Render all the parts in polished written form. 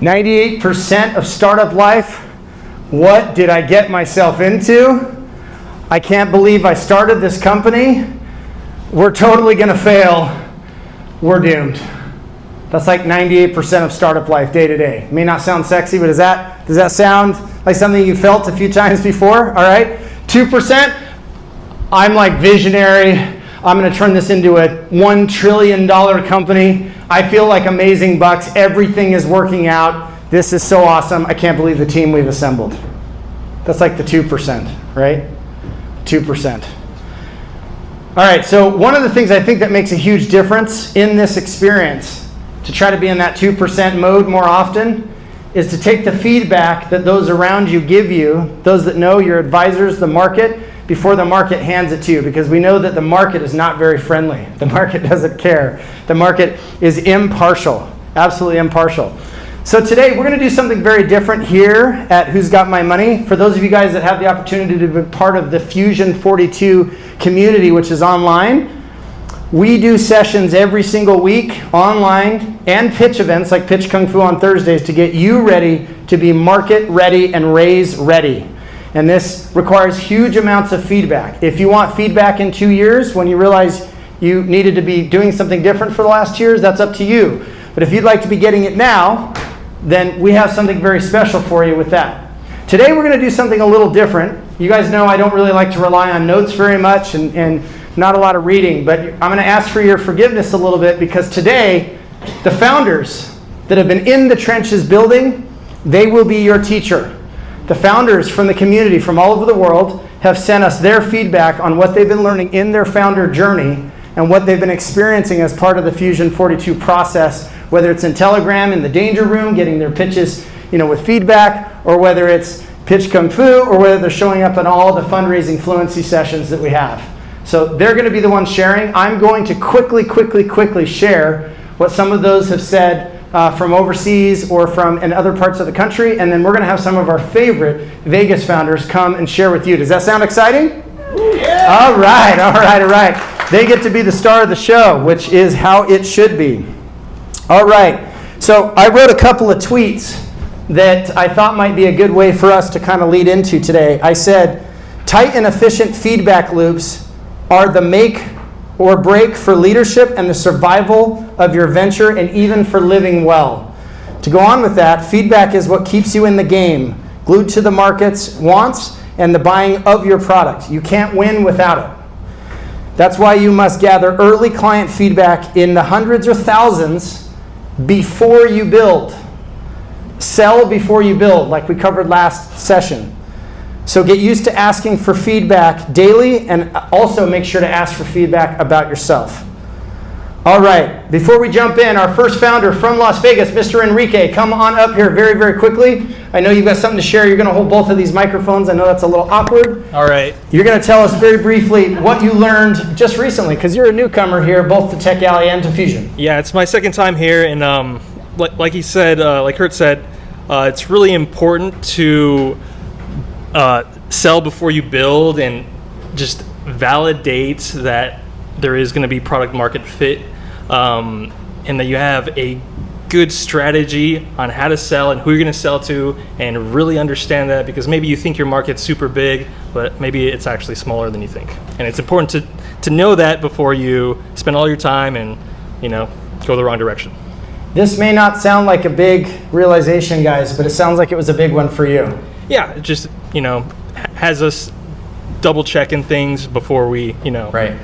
98% of startup life. What did I get myself into? I can't believe I started this company. We're totally going to fail. We're doomed. That's like 98% of startup life day to day. It may not sound sexy, but does that sound like something you felt a few times before? All right. 2%, I'm like visionary. I'm going to turn this into a $1 trillion company. I feel like amazing bucks. Everything is working out. This is so awesome. I can't believe the team we've assembled. That's like the 2%, right? 2%. All right, so one of the things I think that makes a huge difference in this experience to try to be in that 2% mode more often is to take the feedback that those around you give you, those that know, your advisors, the market, before the market hands it to you, because we know that the market is not very friendly. The market doesn't care. The market is impartial, absolutely impartial. So today we're going to do something very different here at Who's Got My Money. For those of you guys that have the opportunity to be part of the Fusion 42 community, which is online, we do sessions every single week online and pitch events like Pitch Kung Fu on Thursdays to get you ready to be market ready and raise ready. And this requires huge amounts of feedback. If you want feedback in 2 years when you realize you needed to be doing something different for the last 2 years, that's up to you. But if you'd like to be getting it now, then we have something very special for you with that. Today we're going to do something a little different. You guys know I don't really like to rely on notes very much and not a lot of reading, but I'm going to ask for your forgiveness a little bit because today the founders that have been in the trenches building, they will be your teacher. The founders from the community from all over the world have sent us their feedback on what they've been learning in their founder journey and what they've been experiencing as part of the Fusion 42 process, whether it's in Telegram, in the danger room, getting their pitches, with feedback, or whether it's Pitch Kung Fu, or whether they're showing up in all the fundraising fluency sessions that we have. So they're going to be the ones sharing. I'm going to quickly share what some of those have said from overseas or from in other parts of the country, and then we're going to have some of our favorite Vegas founders come and share with you. Does that sound exciting? Yeah. All right. They get to be the star of the show, which is how it should be. All right. So I wrote a couple of tweets that I thought might be a good way for us to kind of lead into today. I said, tight and efficient feedback loops are the make or break for leadership and the survival of your venture and even for living well. To go on with that, feedback is what keeps you in the game, glued to the market's wants and the buying of your product. You can't win without it. That's why you must gather early client feedback in the hundreds or thousands before you build. Sell before you build, like we covered last session. So get used to asking for feedback daily and also make sure to ask for feedback about yourself. All right, before we jump in, our first founder from Las Vegas, Mr. Enrique, come on up here very quickly. I know you've got something to share. You're going to hold both of these microphones. I know that's a little awkward. All right. You're going to tell us very briefly what you learned just recently, because you're a newcomer here, both to Tech Alley and to Fusion. Yeah, it's my second time here, and like he said, like Kurt said, it's really important to sell before you build and just validate that there is going to be product market fit, and that you have a good strategy on how to sell and who you're going to sell to, and really understand that, because maybe you think your market's super big, but maybe it's actually smaller than you think. And it's important to know that before you spend all your time and go the wrong direction. This may not sound like a big realization, guys, but it sounds like it was a big one for you. Yeah, it just has us double checking things before we Right.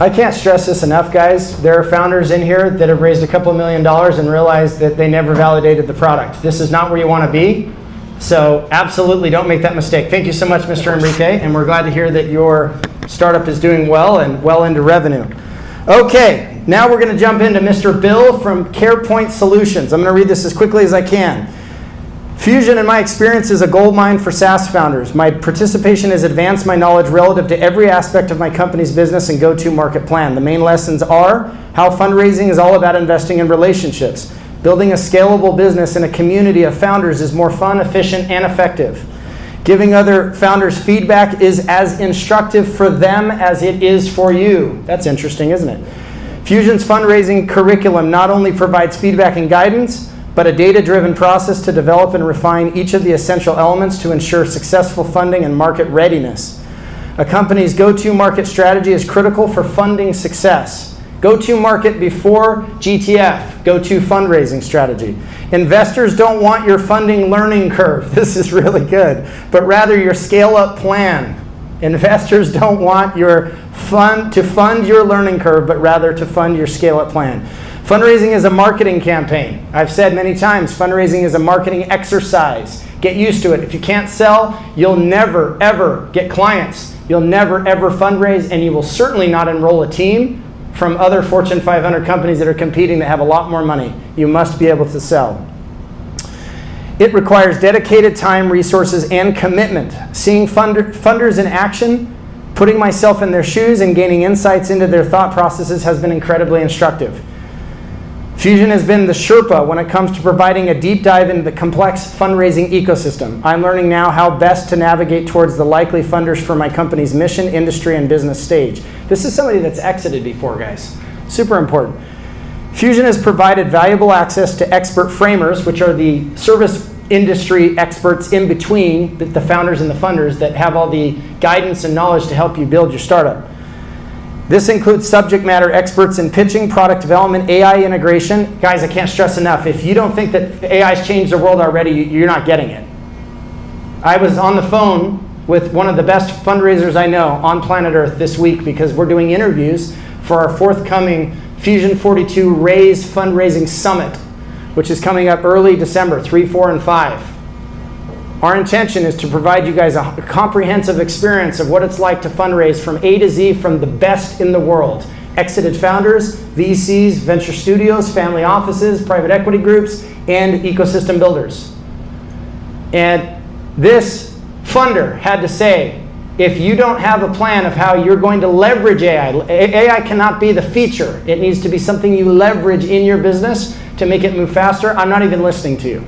I can't stress this enough, guys. There are founders in here that have raised a couple $1 million and realized that they never validated the product. This is not where you want to be. So absolutely don't make that mistake. Thank you so much, Mr. Enrique, and we're glad to hear that your startup is doing well and well into revenue. Okay, now we're going to jump into Mr. Bill from CarePoint Solutions. I'm going to read this as quickly as I can. Fusion, in my experience, is a goldmine for SaaS founders. My participation has advanced my knowledge relative to every aspect of my company's business and go-to-market plan. The main lessons are how fundraising is all about investing in relationships. Building a scalable business in a community of founders is more fun, efficient, and effective. Giving other founders feedback is as instructive for them as it is for you. That's interesting, isn't it? Fusion's fundraising curriculum not only provides feedback and guidance, but a data-driven process to develop and refine each of the essential elements to ensure successful funding and market readiness. A company's go-to-market strategy is critical for funding success. Go-to-market before GTF, go-to fundraising strategy. Investors don't want your funding learning curve. This is really good. But rather your scale-up plan. Investors don't want your fund your learning curve, but rather to fund your scale-up plan. Fundraising is a marketing campaign. I've said many times, fundraising is a marketing exercise. Get used to it. If you can't sell, you'll never, ever get clients. You'll never, ever fundraise, and you will certainly not enroll a team from other Fortune 500 companies that are competing that have a lot more money. You must be able to sell. It requires dedicated time, resources, and commitment. Seeing funders in action, putting myself in their shoes, and gaining insights into their thought processes has been incredibly instructive. Fusion has been the Sherpa when it comes to providing a deep dive into the complex fundraising ecosystem. I'm learning now how best to navigate towards the likely funders for my company's mission, industry, and business stage. This is somebody that's exited before, guys. Super important. Fusion has provided valuable access to expert framers, which are the service industry experts in between the founders and the funders that have all the guidance and knowledge to help you build your startup. This includes subject matter experts in pitching, product development, AI integration. Guys, I can't stress enough, if you don't think that AI's changed the world already, you're not getting it. I was on the phone with one of the best fundraisers I know on planet Earth this week because we're doing interviews for our forthcoming Fusion 42 Raise Fundraising Summit, which is coming up early December, 3, 4, and 5. Our intention is to provide you guys a comprehensive experience of what it's like to fundraise from A to Z from the best in the world. Exited founders, VCs, venture studios, family offices, private equity groups, and ecosystem builders. And this funder had to say, if you don't have a plan of how you're going to leverage AI, AI cannot be the feature. It needs to be something you leverage in your business to make it move faster. I'm not even listening to you.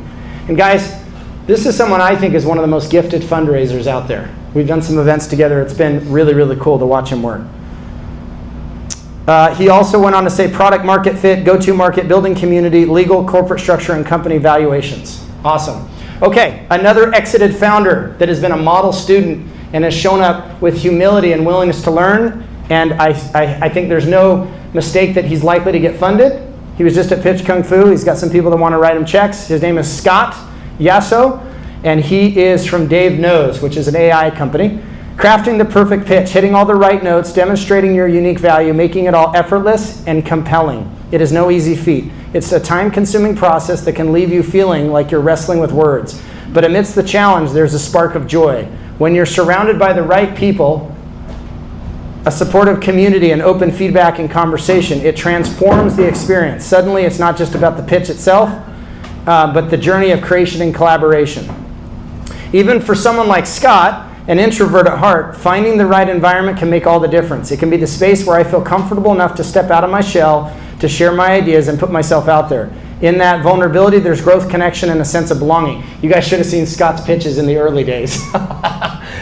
And guys, this is someone I think is one of the most gifted fundraisers out there. We've done some events together. It's been really, really cool to watch him work. He also went on to say product market fit, go-to-market, building community, legal, corporate structure, and company valuations. Awesome. Okay, another exited founder that has been a model student and has shown up with humility and willingness to learn. And I think there's no mistake that he's likely to get funded. He was just at Pitch Kung Fu. He's got some people that want to write him checks. His name is Scott Yasso, and he is from Dave Knows, which is an AI company. Crafting the perfect pitch, hitting all the right notes, demonstrating your unique value, making it all effortless and compelling. It is no easy feat. It's a time-consuming process that can leave you feeling like you're wrestling with words. But amidst the challenge, there's a spark of joy. When you're surrounded by the right people, a supportive community, and open feedback and conversation, it transforms the experience. Suddenly, it's not just about the pitch itself, but the journey of creation and collaboration. Even for someone like Scott, an introvert at heart, finding the right environment can make all the difference. It can be the space where I feel comfortable enough to step out of my shell, to share my ideas and put myself out there. In that vulnerability, there's growth, connection, and a sense of belonging. You guys should have seen Scott's pitches in the early days.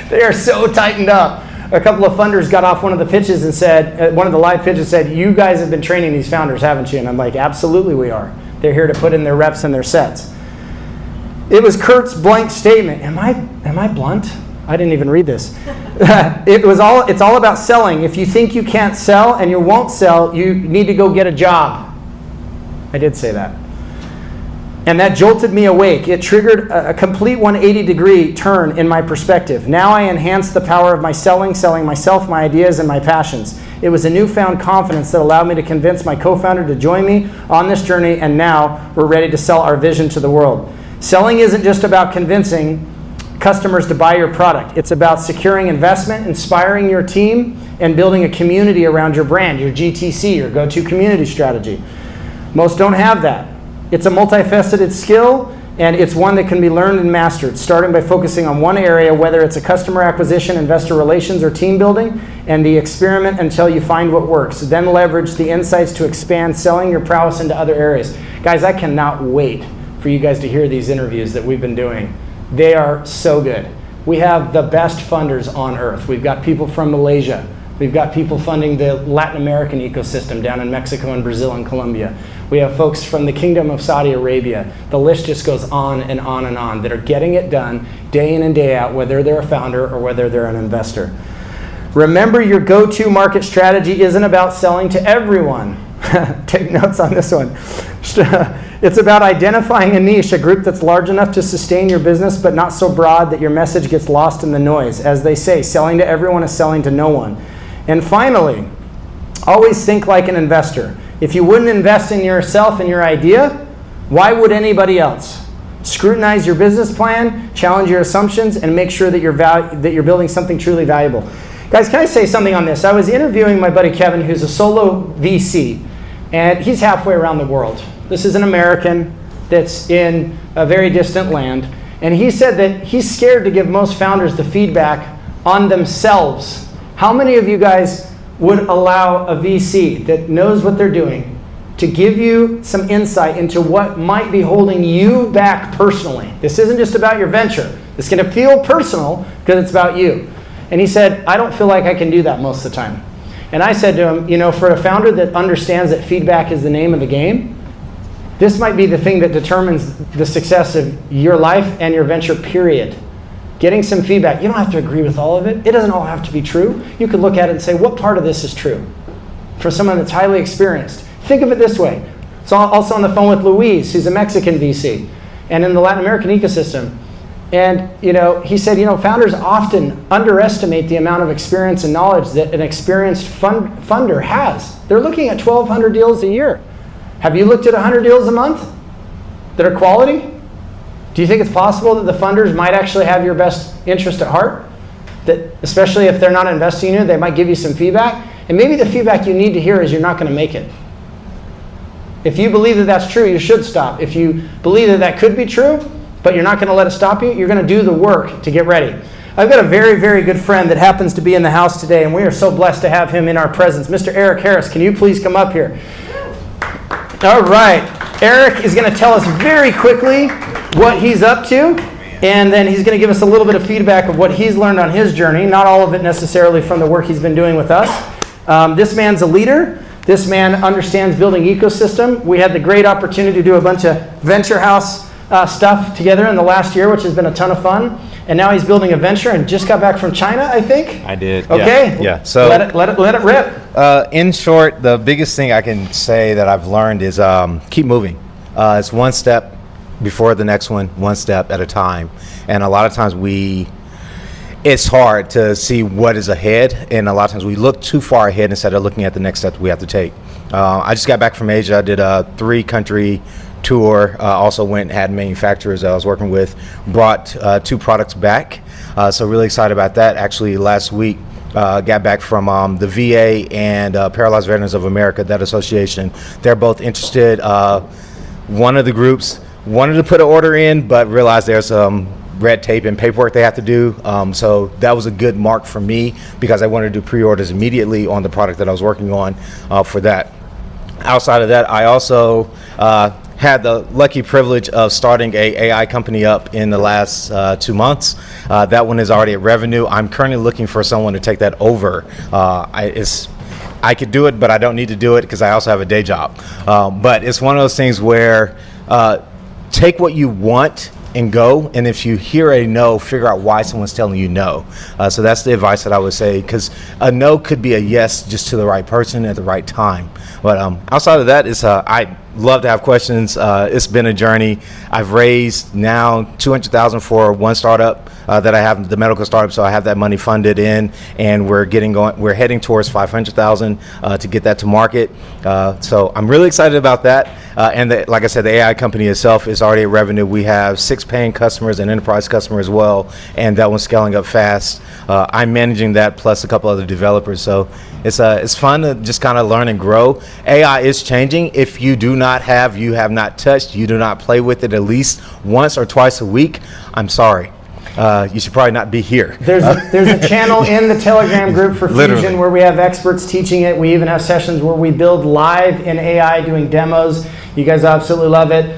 They are so tightened up. A couple of funders got off one of the pitches and said, one of the live pitches said, you guys have been training these founders, haven't you? And I'm like, absolutely we are. They're here to put in their reps and their sets. It was Kurt's blank statement. Am I blunt? I didn't even read this. It's all about selling. If you think you can't sell and you won't sell, you need to go get a job. I did say that. And that jolted me awake. It triggered a complete 180-degree turn in my perspective. Now I enhanced the power of my selling myself, my ideas, and my passions. It was a newfound confidence that allowed me to convince my co-founder to join me on this journey, and now we're ready to sell our vision to the world. Selling isn't just about convincing customers to buy your product. It's about securing investment, inspiring your team, and building a community around your brand, your GTC, your go-to community strategy. Most don't have that. It's a multifaceted skill, and it's one that can be learned and mastered, starting by focusing on one area, whether it's a customer acquisition, investor relations, or team building, and the experiment until you find what works. Then leverage the insights to expand selling your prowess into other areas. Guys, I cannot wait for you guys to hear these interviews that we've been doing. They are so good. We have the best funders on earth. We've got people from Malaysia, We've got people funding the Latin American ecosystem down in Mexico and Brazil and Colombia. We have folks from the Kingdom of Saudi Arabia. The list just goes on and on and on that are getting it done day in and day out, whether they're a founder or whether they're an investor. Remember, your go-to market strategy isn't about selling to everyone. Take notes on this one. It's about identifying a niche, a group that's large enough to sustain your business, but not so broad that your message gets lost in the noise. As they say, selling to everyone is selling to no one. And finally, always think like an investor. If you wouldn't invest in yourself and your idea, why would anybody else? Scrutinize your business plan, challenge your assumptions, and make sure that you're building something truly valuable. Guys, can I say something on this? I was interviewing my buddy Kevin, who's a solo VC, and he's halfway around the world. This is an American that's in a very distant land, and he said that he's scared to give most founders the feedback on themselves. How many of you guys would allow a VC that knows what they're doing to give you some insight into what might be holding you back personally? This isn't just about your venture. It's going to feel personal because it's about you. And he said, I don't feel like I can do that most of the time. And I said to him, for a founder that understands that feedback is the name of the game, this might be the thing that determines the success of your life and your venture, period. Getting some feedback. You don't have to agree with all of it. It doesn't all have to be true. You could look at it and say, what part of this is true? For someone that's highly experienced. Think of it this way. So also on the phone with Luis, who's a Mexican VC, and in the Latin American ecosystem. And he said, founders often underestimate the amount of experience and knowledge that an experienced funder has. They're looking at 1,200 deals a year. Have you looked at 100 deals a month that are quality? Do you think it's possible that the funders might actually have your best interest at heart? That especially if they're not investing in you, they might give you some feedback. And maybe the feedback you need to hear is you're not going to make it. If you believe that that's true, you should stop. If you believe that that could be true, but you're not going to let it stop you, you're going to do the work to get ready. I've got a very, very good friend that happens to be in the house today, and we are so blessed to have him in our presence. Mr. Eric Harris, can you please come up here? All right. Eric is going to tell us very quickly what he's up to, and then he's going to give us a little bit of feedback of what he's learned on his journey, not all of it necessarily from the work he's been doing with us. This man's a leader. This man understands building ecosystem. We had the great opportunity to do a bunch of venture house stuff together in the last year, which has been a ton of fun. And now he's building a venture and just got back from China, I think. I did. Okay. Yeah. So let it rip. In short, the biggest thing I can say that I've learned is keep moving. It's one step before the next one step at a time. And a lot of times it's hard to see what is ahead, and a lot of times we look too far ahead instead of looking at the next step we have to take. I just got back from Asia. I did a 3-country tour. Also went and had manufacturers that I was working with, brought 2 products back. So really excited about that. Actually, last week, got back from the VA and Paralyzed Veterans of America, that association. They're both interested. One of the groups wanted to put an order in, but realized there's some red tape and paperwork they have to do. So that was a good mark for me because I wanted to do pre-orders immediately on the product that I was working on for that. Outside of that, I also had the lucky privilege of starting a AI company up in the last 2 months. That one is already at revenue. I'm currently looking for someone to take that over. I could do it, but I don't need to do it because I also have a day job. But it's one of those things where take what you want and go, and if you hear a no, figure out why someone's telling you no. So that's the advice that I would say, because a no could be a yes just to the right person at the right time. But outside of that, I love to have questions. It's been a journey. I've raised now $200,000 for one startup that I have, the medical startup. So I have that money funded in, and we're heading towards $500,000 to get that to market. So I'm really excited about that. And like I said, the AI company itself is already at revenue. We have 6 paying customers and enterprise customer as well, and that one's scaling up fast. I'm managing that plus a couple other developers. So it's fun to just kind of learn and grow. AI is changing. If you have not touched, you do not play with it at least once or twice a week, I'm sorry. You should probably not be here. There's a channel in the Telegram group for Fusion where we have experts teaching it. We even have sessions where we build live in AI doing demos. You guys absolutely love it.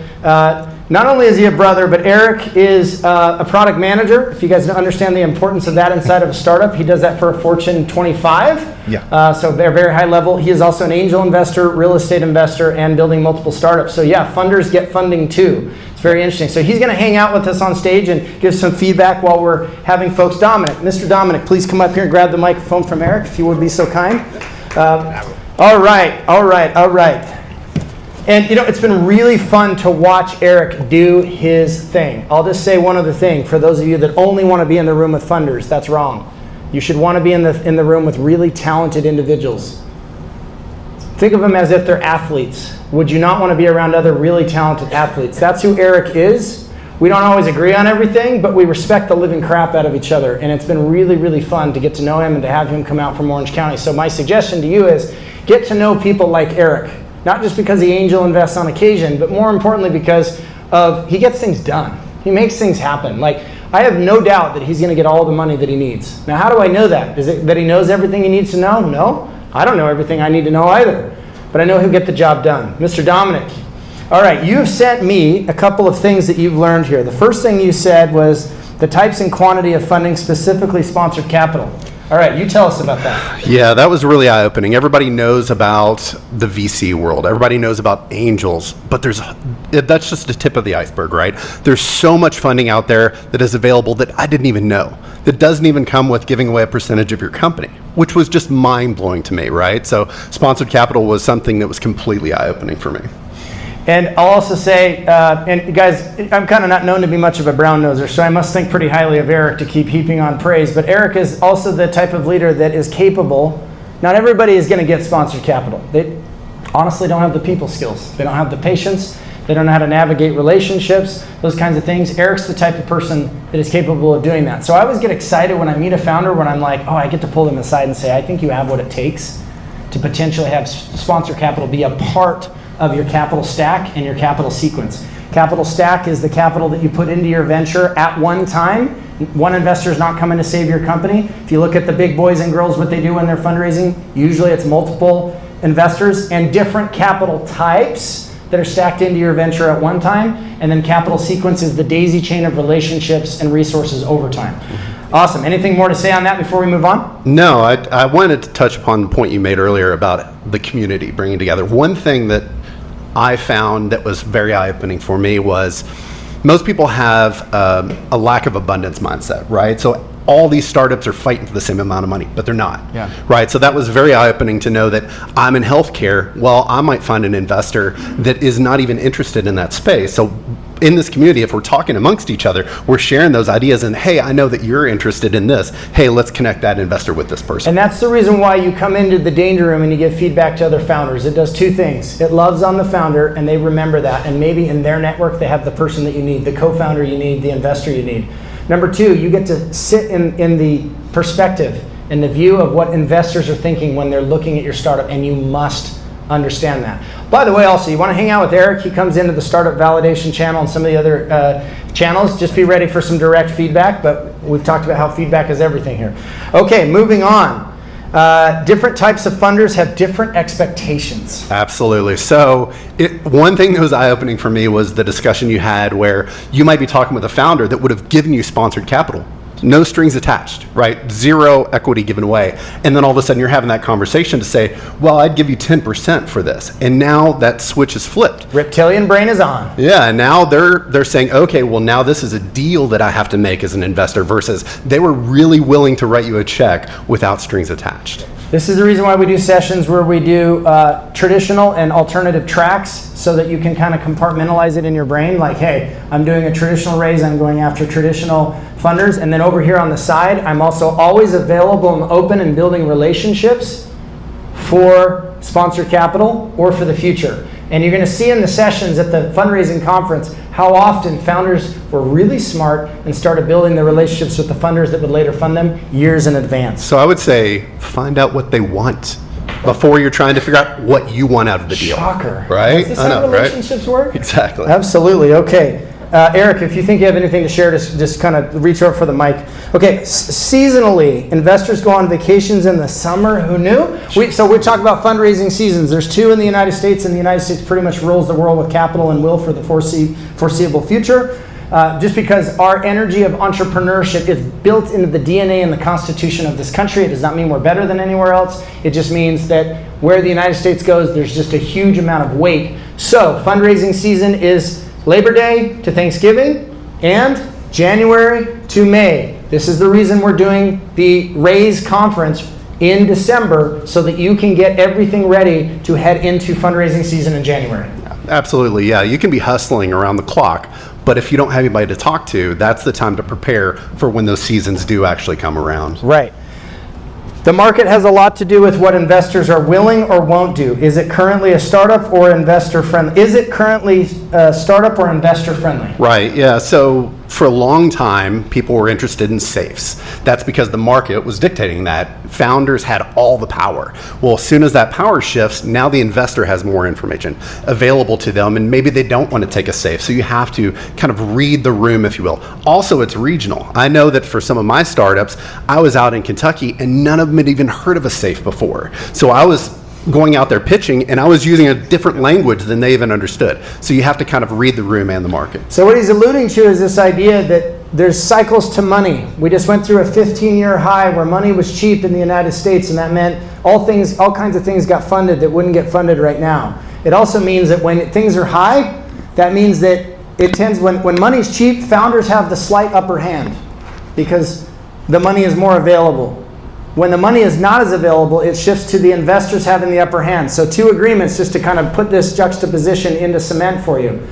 Not only is he a brother, but Eric is a product manager. If you guys don't understand the importance of that inside of a startup, he does that for a Fortune 25. Yeah. So they're very high level. He is also an angel investor, real estate investor, and building multiple startups. So yeah, funders get funding too. It's very interesting. So he's going to hang out with us on stage and give some feedback while we're having folks. Dominic, Mr. Dominic, please come up here and grab the microphone from Eric, if you would be so kind. All right. And it's been really fun to watch Eric do his thing. I'll just say one other thing. For those of you that only want to be in the room with funders, that's wrong. You should want to be in the room with really talented individuals. Think of them as if they're athletes. Would you not want to be around other really talented athletes? That's who Eric is. We don't always agree on everything, but we respect the living crap out of each other. And it's been really, really fun to get to know him and to have him come out from Orange County. So my suggestion to you is get to know people like Eric. Not just because he angel invests on occasion, but more importantly because he gets things done. He makes things happen. Like, I have no doubt that he's going to get all the money that he needs. Now, how do I know that? Is it that he knows everything he needs to know? No, I don't know everything I need to know either. But I know he'll get the job done. Mr. Dominic, all right, you've sent me a couple of things that you've learned here. The first thing you said was the types and quantity of funding, specifically sponsored capital. All right, you tell us about that. Yeah, that was really eye-opening. Everybody knows about the VC world. Everybody knows about angels, but that's just the tip of the iceberg, right? There's so much funding out there that is available that I didn't even know, that doesn't even come with giving away a percentage of your company, which was just mind-blowing to me, right? So sponsored capital was something that was completely eye-opening for me. And I'll also say, and guys, I'm kind of not known to be much of a brown noser, so I must think pretty highly of Eric to keep heaping on praise. But Eric is also the type of leader that is capable. Not everybody is going to get sponsored capital. They honestly don't have the people skills. They don't have the patience. They don't know how to navigate relationships, those kinds of things. Eric's the type of person that is capable of doing that. So I always get excited when I meet a founder when I'm like, oh, I get to pull them aside and say, I think you have what it takes to potentially have sponsor capital be a part of your capital stack and your capital sequence. Capital stack is the capital that you put into your venture at one time. One investor is not coming to save your company. If you look at the big boys and girls, what they do when they're fundraising, usually it's multiple investors and different capital types that are stacked into your venture at one time. And then capital sequence is the daisy chain of relationships and resources over time. Awesome. Anything more to say on that before we move on? No, I wanted to touch upon the point you made earlier about the community bringing together. One thing that I found that was very eye-opening for me was most people have a lack of abundance mindset, right? So all these startups are fighting for the same amount of money, but they're not, right? So that was very eye-opening to know that I'm in healthcare. Well, I might find an investor that is not even interested in that space. So in this community, if we're talking amongst each other, we're sharing those ideas and, hey, I know that you're interested in this. Hey, let's connect that investor with this person. And that's the reason why you come into the danger room and you give feedback to other founders. It does two things. It loves on the founder and they remember that. And maybe in their network, they have the person that you need, the co-founder you need, the investor you need. Number two, you get to sit in the perspective, in the view of what investors are thinking when they're looking at your startup, and you must understand that. By the way, also, you want to hang out with Eric. He comes into the startup validation channel and some of the other channels. Just be ready for some direct feedback, but we've talked about how feedback is everything here. Okay, moving on. Different types of funders have different expectations. Absolutely. So one thing that was eye-opening for me was the discussion you had where you might be talking with a founder that would have given you sponsored capital. No strings attached, right? Zero equity given away. And then all of a sudden you're having that conversation to say, well, I'd give you 10% for this. And now that switch is flipped. Reptilian brain is on. Yeah, and now they're saying, okay, well now this is a deal that I have to make as an investor versus they were really willing to write you a check without strings attached. This is the reason why we do sessions where we do traditional and alternative tracks so that you can kind of compartmentalize it in your brain. Like, hey, I'm doing a traditional raise, I'm going after traditional funders. And then over here on the side, I'm also always available and open and building relationships for sponsored capital or for the future. And you're going to see in the sessions at the fundraising conference how often founders were really smart and started building the relationships with the funders that would later fund them years in advance. So I would say find out what they want before you're trying to figure out what you want out of the deal. Shocker. Right? Is this how relationships work? Exactly. Absolutely. Okay. Eric, if you think you have anything to share, just kind of reach over for the mic. Okay, seasonally, investors go on vacations in the summer. Who knew? So we talk about fundraising seasons. There's 2 in the United States, and the United States pretty much rules the world with capital and will for the foreseeable future. Just because our energy of entrepreneurship is built into the DNA and the constitution of this country. It does not mean we're better than anywhere else. It just means that where the United States goes, there's just a huge amount of weight. So fundraising season is Labor Day to Thanksgiving and January to May. This is the reason we're doing the Raise conference in December, so that you can get everything ready to head into fundraising season in January. Absolutely, yeah. You can be hustling around the clock, but if you don't have anybody to talk to, that's the time to prepare for when those seasons do actually come around. Right. The market has a lot to do with what investors are willing or won't do. Is it currently a startup or investor friendly? Is it currently a startup or investor friendly? Right, yeah. So for a long time, people were interested in safes. That's because the market was dictating that. Founders had all the power. Well, as soon as that power shifts, now the investor has more information available to them, and maybe they don't want to take a safe. So you have to kind of read the room, if you will. Also, it's regional. I know that for some of my startups, I was out in Kentucky and none of them had even heard of a safe before. So I was going out there pitching, and I was using a different language than they even understood. So you have to kind of read the room and the market. So what he's alluding to is this idea that there's cycles to money. We just went through a 15-year high where money was cheap in the United States, and that meant all kinds of things got funded that wouldn't get funded right now. It also means that when things are high, that means that it tends, when money's cheap, founders have the slight upper hand because the money is more available. When the money is not as available, it shifts to the investors having the upper hand. So 2 agreements, just to kind of put this juxtaposition into cement for you.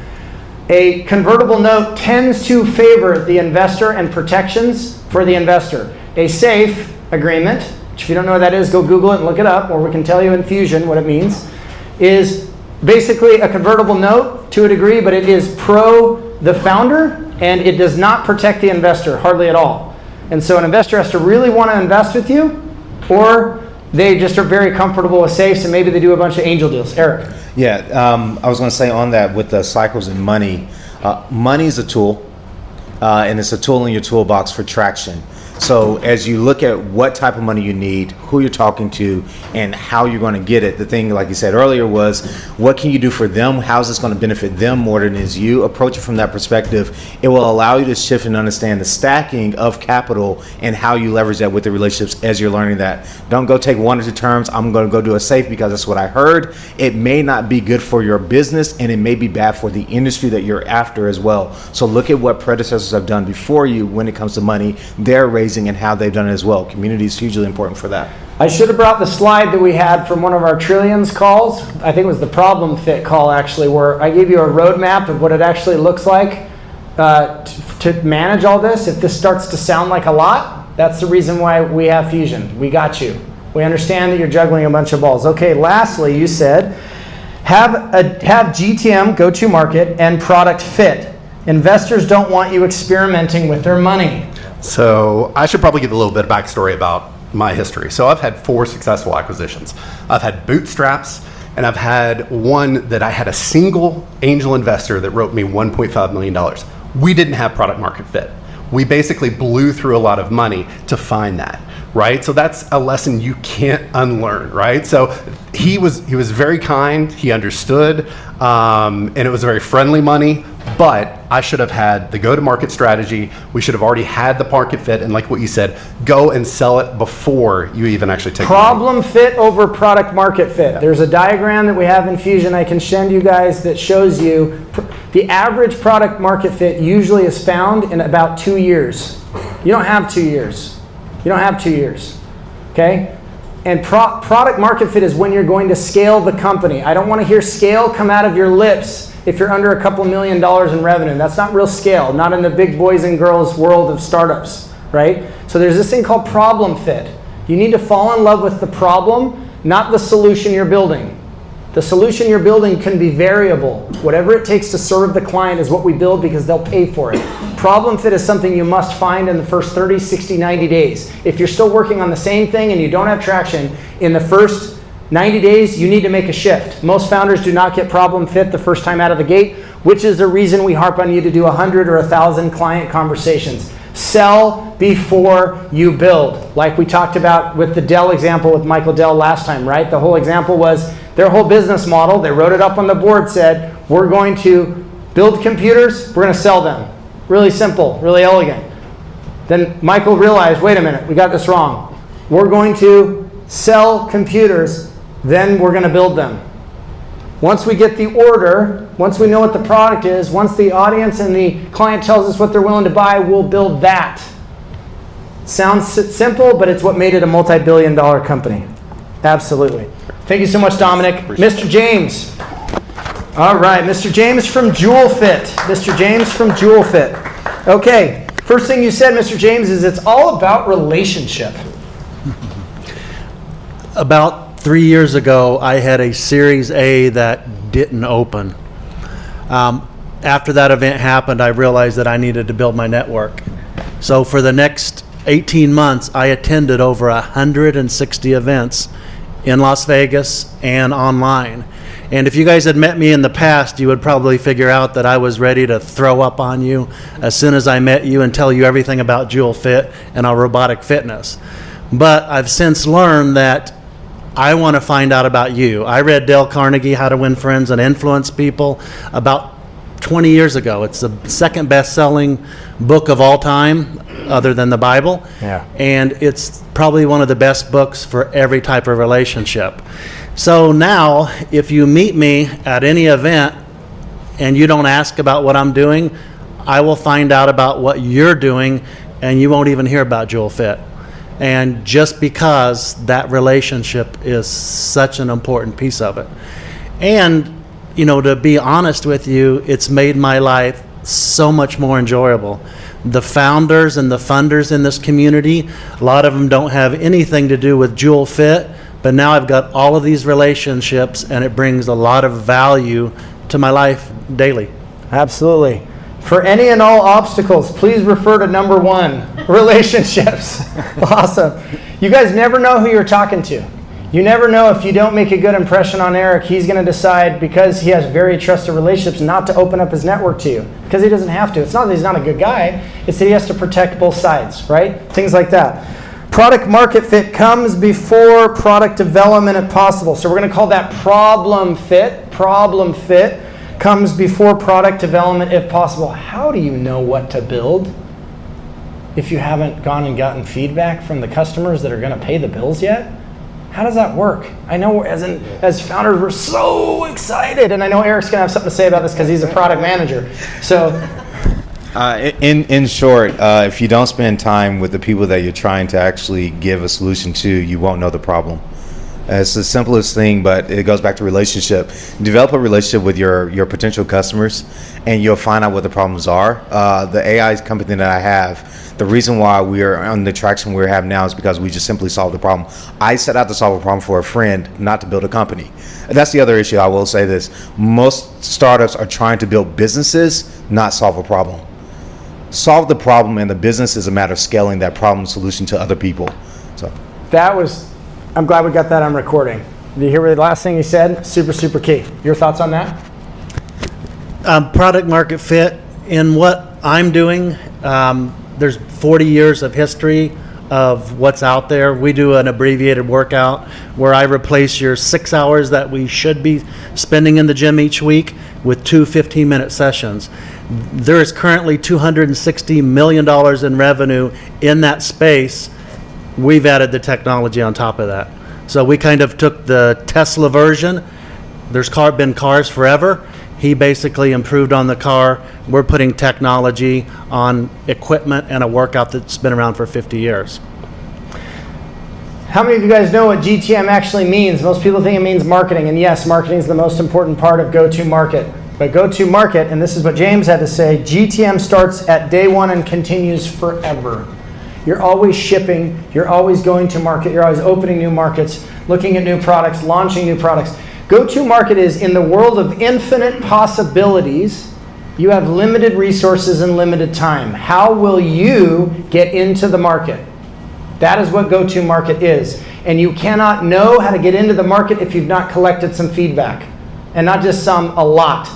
A convertible note tends to favor the investor and protections for the investor. A SAFE agreement, which if you don't know what that is, go Google it and look it up, or we can tell you in Fusion what it means, is basically a convertible note to a degree, but it is pro the founder, and it does not protect the investor hardly at all. And so an investor has to really want to invest with you, or they just are very comfortable with safes and maybe they do a bunch of angel deals. Eric? Yeah, I was going to say on that with the cycles and money, money is a tool, and it's a tool in your toolbox for traction. So as you look at what type of money you need, who you're talking to, and how you're going to get it, the thing, like you said earlier, was what can you do for them? How's this going to benefit them more than is you? Approach it from that perspective. It will allow you to shift and understand the stacking of capital and how you leverage that with the relationships as you're learning that. Don't go take 1 or 2 terms. I'm going to go do a safe because that's what I heard. It may not be good for your business, and it may be bad for the industry that you're after as well. So look at what predecessors have done before you when it comes to money. They're raising and how they've done it as well. Community is hugely important for that. I should have brought the slide that we had from one of our Trillions calls. I think it was the problem fit call, actually, where I gave you a roadmap of what it actually looks like to manage all this. If this starts to sound like a lot, that's the reason why we have Fusion. We got you. We understand that you're juggling a bunch of balls. Okay, lastly, you said have GTM, go-to market, and product fit. Investors don't want you experimenting with their money. So I should probably give a little bit of backstory about my history. So I've had 4 successful acquisitions. I've had bootstraps, and I've had one that I had a single angel investor that wrote me $1.5 million. We didn't have product market fit. We basically blew through a lot of money to find that, right? So that's a lesson you can't unlearn, right? So he was very kind, he understood, and it was very friendly money, but I should have had the go-to-market strategy. We should have already had the market fit, and like what you said, go and sell it before you even actually take problem fit over product market fit. Yeah. There's a diagram that we have in Fusion I can send you guys that shows you the average product market fit usually is found in about 2 years. You don't have 2 years. You don't have 2 years, okay? And product market fit is when you're going to scale the company. I don't want to hear scale come out of your lips if you're under a couple $1 million in revenue. That's not real scale, not in the big boys and girls world of startups, right? So there's this thing called problem fit. You need to fall in love with the problem, not the solution you're building. The solution you're building can be variable. Whatever it takes to serve the client is what we build because they'll pay for it. Problem fit is something you must find in the first 30, 60, 90 days. If you're still working on the same thing and you don't have traction in the first 90 days, you need to make a shift. Most founders do not get problem fit the first time out of the gate. which is the reason we harp on you to do 100 or 1,000 client conversations. Sell before you build. Like we talked about with the Dell example with Michael Dell last time, right? The whole example was their whole business model. They wrote it up on the board, said, we're going to build computers, we're going to sell them. Really simple, really elegant. Then Michael realized, wait a minute, we got this wrong. We're going to sell computers, then we're going to build them. Once we get the order, once we know what the product is, once the audience and the client tells us what they're willing to buy, we'll build that. Sounds simple, but it's what made it a multi-billion-dollar company. Absolutely. Thank you so much, Dominic. Mr. James. All right, Mr. James from JewelFit. Mr. James from JewelFit. Okay, first thing you said, Mr. James, is it's all about relationship. About 3 years ago, I had a Series A that didn't open. After that event happened, I realized that I needed to build my network. So for the next 18 months, I attended over 160 events in Las Vegas and online. And if you guys had met me in the past, you would probably figure out that I was ready to throw up on you as soon as I met you and tell you everything about JewelFit and our robotic fitness. But I've since learned that I want to find out about you. I read Dale Carnegie, How to Win Friends and Influence People, about 20 years ago. It's the second best-selling book of all time, other than the Bible. Yeah. And it's probably one of the best books for every type of relationship. So now, if you meet me at any event and you don't ask about what I'm doing, I will find out about what you're doing, and you won't even hear about JewelFit. And just because that relationship is such an important piece of it. And, you know, to be honest with you, it's made my life so much more enjoyable. The founders and the funders in this community, a lot of them don't have anything to do with JewelFit, but now I've got all of these relationships, and it brings a lot of value to my life daily. Absolutely. For any and all obstacles, please refer to number 1, relationships. Awesome. You guys never know who you're talking to. You never know, if you don't make a good impression on Eric, he's going to decide, because he has very trusted relationships, not to open up his network to you. Because he doesn't have to. It's not that he's not a good guy. It's that he has to protect both sides, right? Things like that. Product market fit comes before product development if possible. So we're going to call that problem fit. Problem fit comes before product development if possible. How do you know what to build if you haven't gone and gotten feedback from the customers that are going to pay the bills yet? How does that work? I know as founders, we're so excited, and I know Eric's going to have something to say about this because he's a product manager. So, in short, if you don't spend time with the people that you're trying to actually give a solution to, you won't know the problem. It's the simplest thing, but it goes back to relationship. Develop a relationship with your potential customers, and you'll find out what the problems are. The AI company that I have, the reason why we are on the traction we have now is because we just simply solved the problem. I set out to solve a problem for a friend, not to build a company. And that's the other issue. I will say this. Most startups are trying to build businesses, not solve a problem. Solve the problem, and the business is a matter of scaling that problem solution to other people. So I'm glad we got that on recording. Did you hear the last thing he said? Super, super key. Your thoughts on that? Product market fit in what I'm doing. There's 40 years of history of what's out there. We do an abbreviated workout where I replace your 6 hours that we should be spending in the gym each week with 2 15-minute sessions. There is currently $260 million in revenue in that space. We've added the technology on top of that. So we kind of took the Tesla version. There's been cars forever. He basically improved on the car. We're putting technology on equipment and a workout that's been around for 50 years. How many of you guys know what GTM actually means? Most people think it means marketing, and yes, marketing is the most important part of go-to-market. But go-to-market, and this is what James had to say, GTM starts at day 1 and continues forever. You're always shipping, you're always going to market, you're always opening new markets, looking at new products, launching new products. Go-to-market is in the world of infinite possibilities. You have limited resources and limited time. How will you get into the market? That is what go-to-market is. And you cannot know how to get into the market if you've not collected some feedback. And not just some, a lot.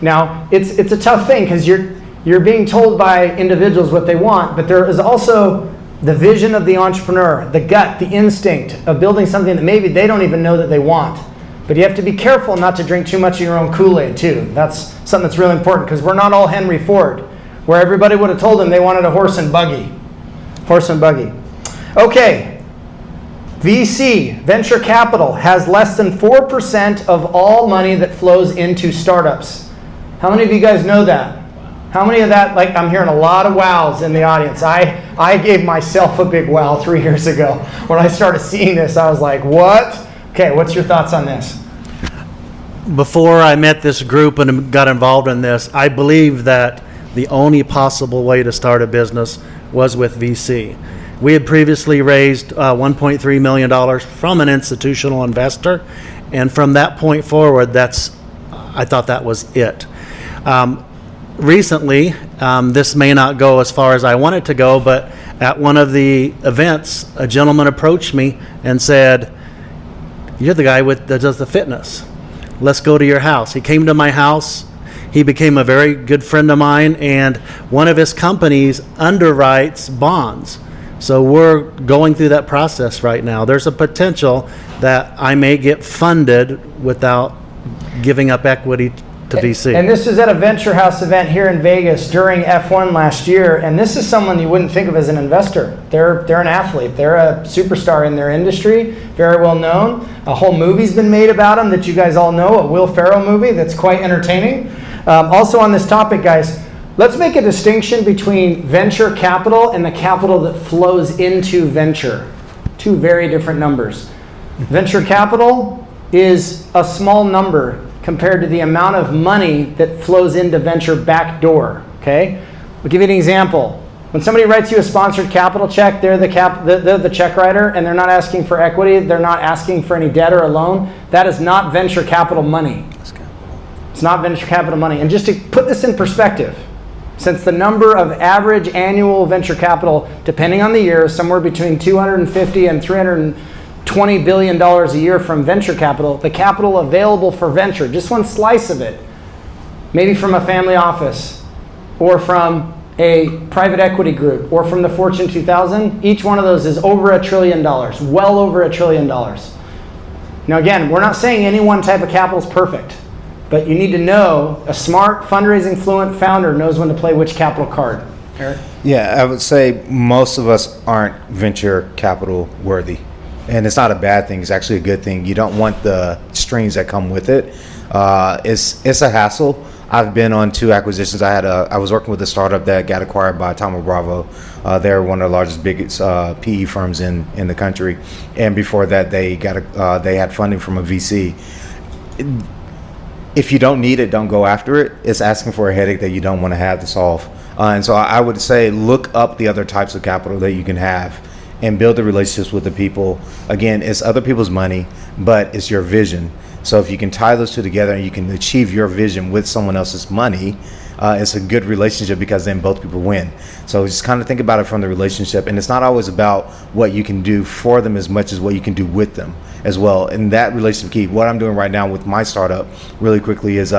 Now, it's a tough thing because you're being told by individuals what they want, but there is also the vision of the entrepreneur, the gut, the instinct of building something that maybe they don't even know that they want. But you have to be careful not to drink too much of your own Kool-Aid too. That's something that's really important because we're not all Henry Ford, where everybody would have told them they wanted a horse and buggy. Horse and buggy. Okay, VC, venture capital, has less than 4% of all money that flows into startups. How many of you guys know that? How many of that, like I'm hearing a lot of wows in the audience. I gave myself a big wow 3 years ago. When I started seeing this, I was like, what? Okay, what's your thoughts on this? Before I met this group and got involved in this, I believed that the only possible way to start a business was with VC. We had previously raised $1.3 million from an institutional investor, and from that point forward, I thought that was it. Recently, this may not go as far as I want it to go, but at one of the events, a gentleman approached me and said, "You're the guy that does the fitness. Let's go to your house." He came to my house. He became a very good friend of mine, and one of his companies underwrites bonds. So we're going through that process right now. There's a potential that I may get funded without giving up equity to VC. And this is at a Venture House event here in Vegas during F1 last year, and this is someone you wouldn't think of as an investor. They're an athlete. They're a superstar in their industry, very well known. A whole movie's been made about them that you guys all know, a Will Ferrell movie that's quite entertaining. Also on this topic, guys, let's make a distinction between venture capital and the capital that flows into venture. Two very different numbers. Venture capital is a small number compared to the amount of money that flows into venture backdoor, okay? I'll give you an example. When somebody writes you a sponsored capital check, they're the check writer, and they're not asking for equity, they're not asking for any debt or a loan. That is not venture capital money. It's not venture capital money. And just to put this in perspective, since the number of average annual venture capital, depending on the year, is somewhere between $250 and $320 billion a year from venture capital, the capital available for venture, just one slice of it, maybe from a family office or from a private equity group or from the Fortune 2000, each one of those is over $1 trillion, well over $1 trillion. Now again, we're not saying any one type of capital is perfect, but you need to know a smart, fundraising fluent founder knows when to play which capital card. Eric? Yeah, I would say most of us aren't venture capital worthy. And it's not a bad thing. It's actually a good thing. You don't want the strings that come with it. It's a hassle. I've been on 2 acquisitions. I was working with a startup that got acquired by Thoma Bravo. They're one of the largest, biggest PE firms in the country. And before that, they had funding from a VC. If you don't need it, don't go after it. It's asking for a headache that you don't want to have to solve. And so I would say look up the other types of capital that you can have and build the relationships with the people. Again, it's other people's money, but it's your vision. So if you can tie those two together and you can achieve your vision with someone else's money, it's a good relationship because then both people win. So just kind of think about it from the relationship, and it's not always about what you can do for them as much as what you can do with them as well. And that relationship key. What I'm doing right now with my startup really quickly is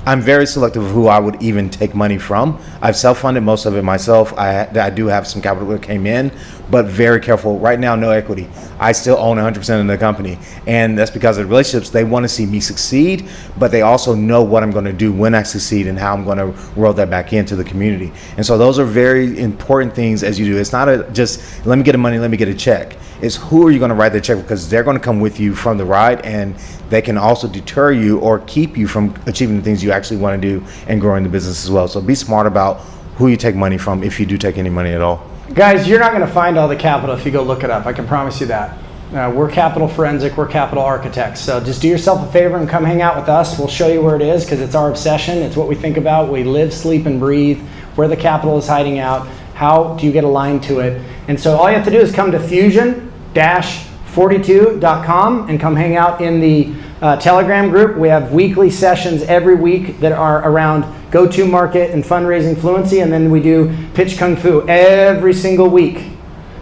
I'm very selective of who I would even take money from. I've self-funded most of it myself. I do have some capital that came in, but very careful. Right now, no equity. I still own 100% of the company, and that's because of the relationships. They want to see me succeed, but they also know what I'm going to do when I succeed and how I'm going to roll that back into the community. And so those are very important things as you do. It's not just let me get the money, let me get a check. It's who are you going to write the check, because they're going to come with you from the ride, and they can also deter you or keep you from achieving the things you actually want to do and growing the business as well. So be smart about who you take money from, if you do take any money at all. Guys, you're not going to find all the capital if you go look it up. I can promise you that. We're capital forensic, we're capital architects. So just do yourself a favor and come hang out with us. We'll show you where it is, because it's our obsession. It's what we think about. We live, sleep, and breathe where the capital is hiding out. How do you get aligned to it? And so all you have to do is come to fusion-42.com and come hang out in the Telegram group. We have weekly sessions every week that are around go-to-market and fundraising fluency, and then we do pitch kung fu every single week.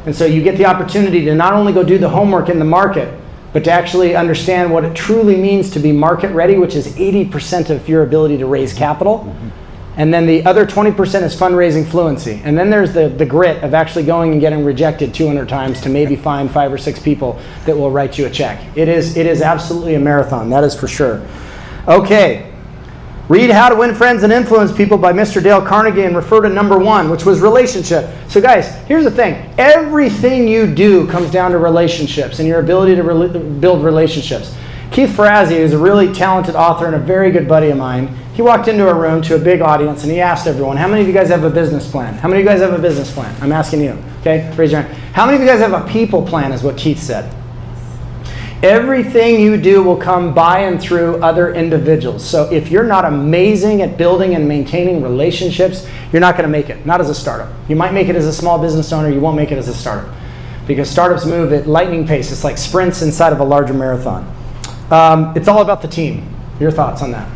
And so you get the opportunity to not only go do the homework in the market, but to actually understand what it truly means to be market ready, which is 80% of your ability to raise capital. And then the other 20% is fundraising fluency. And then there's the grit of actually going and getting rejected 200 times to maybe find 5 or 6 people that will write you a check. It is absolutely a marathon, that is for sure. Okay. Read How to Win Friends and Influence People by Mr. Dale Carnegie and refer to number 1, which was relationship. So guys, here's the thing. Everything you do comes down to relationships and your ability to build relationships. Keith Ferrazzi is a really talented author and a very good buddy of mine. He walked into a room to a big audience and he asked everyone, how many of you guys have a business plan? How many of you guys have a business plan? I'm asking you, okay? Raise your hand. How many of you guys have a people plan is what Keith said. Everything you do will come by and through other individuals. So if you're not amazing at building and maintaining relationships, you're not going to make it, not as a startup. You might make it as a small business owner, you won't make it as a startup. Because startups move at lightning pace. It's like sprints inside of a larger marathon. It's all about the team. Your thoughts on that?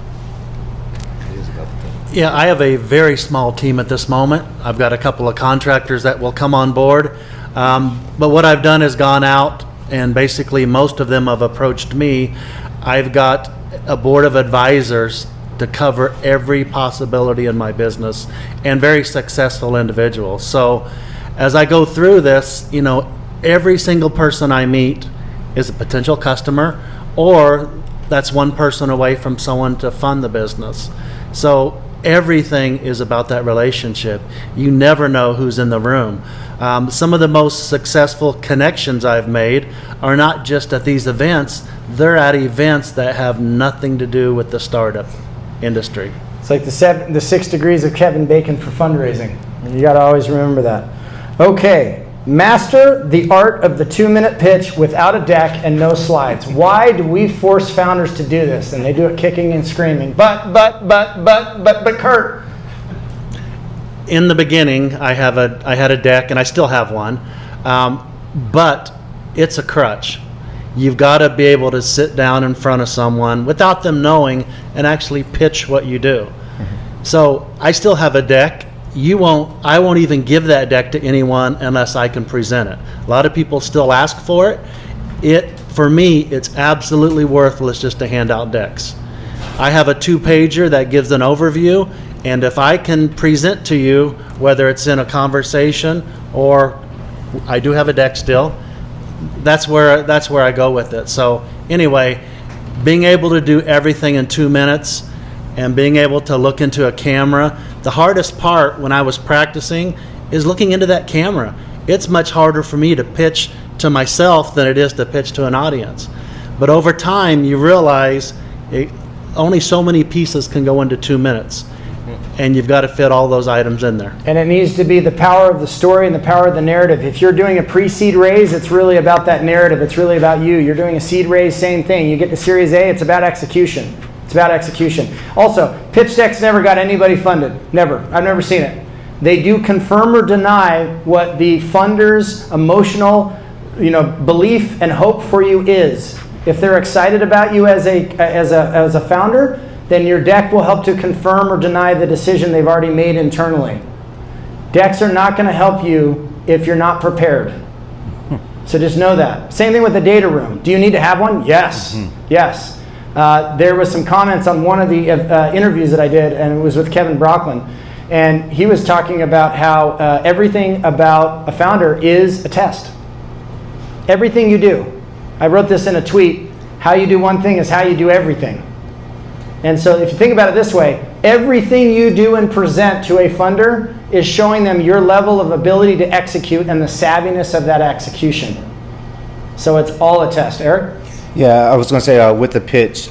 Yeah, I have a very small team at this moment. I've got a couple of contractors that will come on board. But what I've done is gone out, and basically most of them have approached me. I've got a board of advisors to cover every possibility in my business and very successful individuals. So as I go through this, every single person I meet is a potential customer, or that's one person away from someone to fund the business. So everything is about that relationship. You never know who's in the room. Some of the most successful connections I've made are not just at these events, they're at events that have nothing to do with the startup industry. It's like the 6 degrees of Kevin Bacon for fundraising. You got to always remember that. Okay, master the art of the 2-minute pitch without a deck and no slides. Why do we force founders to do this? And they do it kicking and screaming. But Kurt. In the beginning, I had a deck, and I still have one, but it's a crutch. You've got to be able to sit down in front of someone without them knowing and actually pitch what you do. Mm-hmm. So I still have a deck. I won't even give that deck to anyone unless I can present it. A lot of people still ask for it. For me, it's absolutely worthless just to hand out decks. I have a 2-pager that gives an overview, and if I can present to you, whether it's in a conversation or I do have a deck still, that's where I go with it. So anyway, being able to do everything in 2 minutes and being able to look into a camera. The hardest part when I was practicing is looking into that camera. It's much harder for me to pitch to myself than it is to pitch to an audience. But over time, you realize only so many pieces can go into 2 minutes. And you've got to fit all those items in there. And it needs to be the power of the story and the power of the narrative. If you're doing a pre-seed raise, it's really about that narrative. It's really about you. You're doing a seed raise, same thing. You get to Series A, it's about execution. It's about execution. Also, pitch decks never got anybody funded. Never. I've never seen it. They do confirm or deny what the funder's emotional, belief and hope for you is. If they're excited about you as a founder, then your deck will help to confirm or deny the decision they've already made internally. Decks are not going to help you if you're not prepared. So just know that. Same thing with the data room. Do you need to have one? Yes. Mm-hmm. Yes. There was some comments on one of the interviews that I did, and it was with Kevin Brocklin. And he was talking about how everything about a founder is a test. Everything you do. I wrote this in a tweet. How you do one thing is how you do everything. And so if you think about it this way, everything you do and present to a funder is showing them your level of ability to execute and the savviness of that execution. So it's all a test. Eric? Yeah, I was going to say with the pitch,